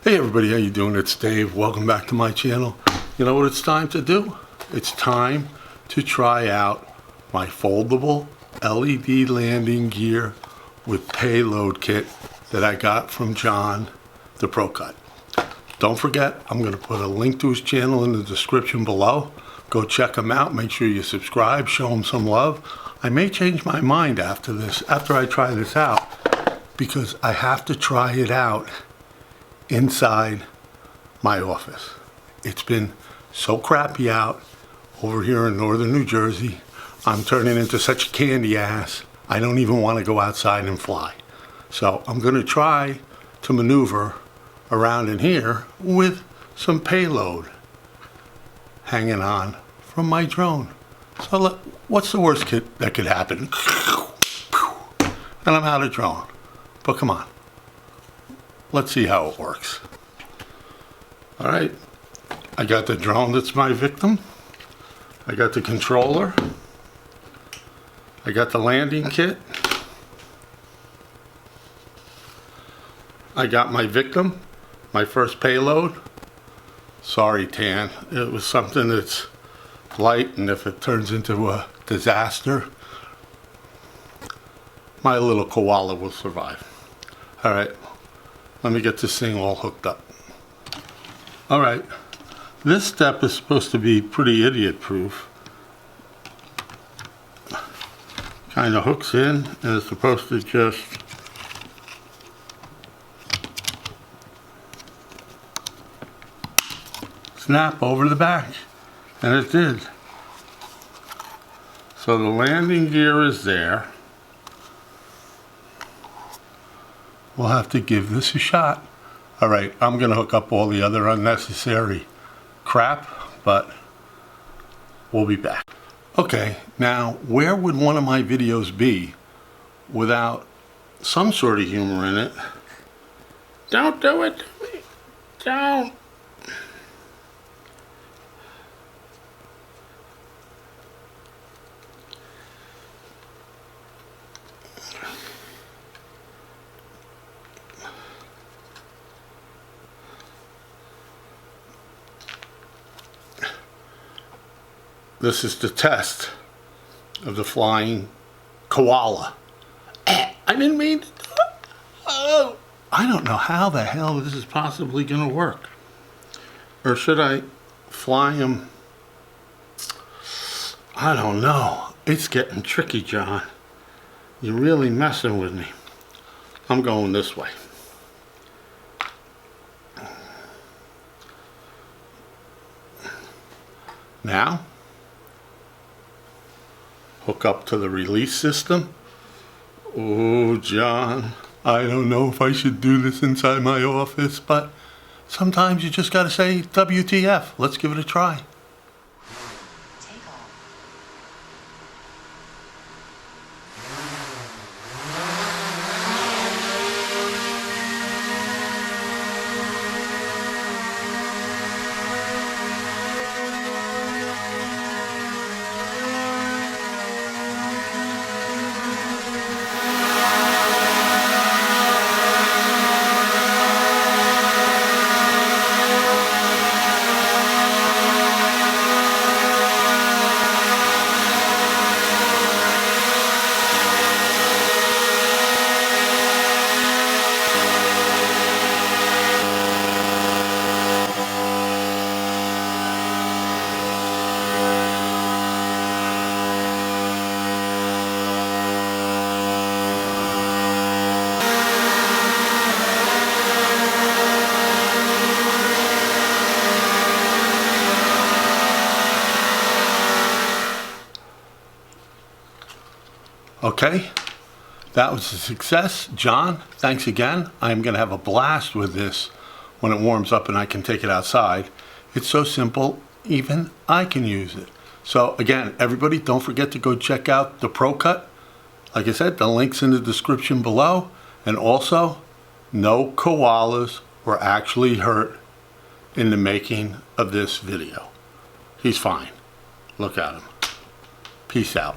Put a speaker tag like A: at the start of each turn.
A: Hey everybody, how you doing? It's Dave. Welcome back to my channel. You know what it's time to do? It's time to try out my foldable LED landing gear with payload kit that I got from John, the ProCut. Don't forget, I'm going to put a link to his channel in the description below. Go check him out. Make sure you subscribe. Show him some love. I may change my mind after I try this out, because I have to try it out inside my office. It's been so crappy out over here in northern New Jersey. I'm turning into such a candy ass. I don't even want to go outside and fly. So I'm going to try to maneuver around in here with some payload hanging on from my drone. So what's the worst that could happen? And I'm out of drone. But come on. Let's see how it works. All right, I got the drone that's my victim. I got the controller. I got the landing kit. I got my victim, my first payload. Sorry, Tan, it was something that's light, and if it turns into a disaster, my little koala will survive. All right. Let me get this thing all hooked up. All right, this step is supposed to be pretty idiot-proof. Kind of hooks in and it's supposed to just snap over the back, and it did. So the landing gear is there. We'll have to give this a shot. All right, I'm gonna hook up all the other unnecessary crap, but we'll be back. Okay, now where would one of my videos be without some sort of humor in it? Don't do it to me. Don't. This is the test of the flying koala. I didn't mean to do it. Oh, I don't know how the hell this is possibly going to work. Or should I fly him? I don't know. It's getting tricky, John. You're really messing with me. I'm going this way. Now, hook up to the release system. Oh, John, I don't know if I should do this inside my office, but sometimes you just gotta say WTF. Let's give it a try. Okay, that was a success. John, thanks again. I'm going to have a blast with this when it warms up and I can take it outside. It's so simple, even I can use it. So again, everybody, don't forget to go check out the ProCut. Like I said, the link's in the description below. And also, no koalas were actually hurt in the making of this video. He's fine. Look at him. Peace out.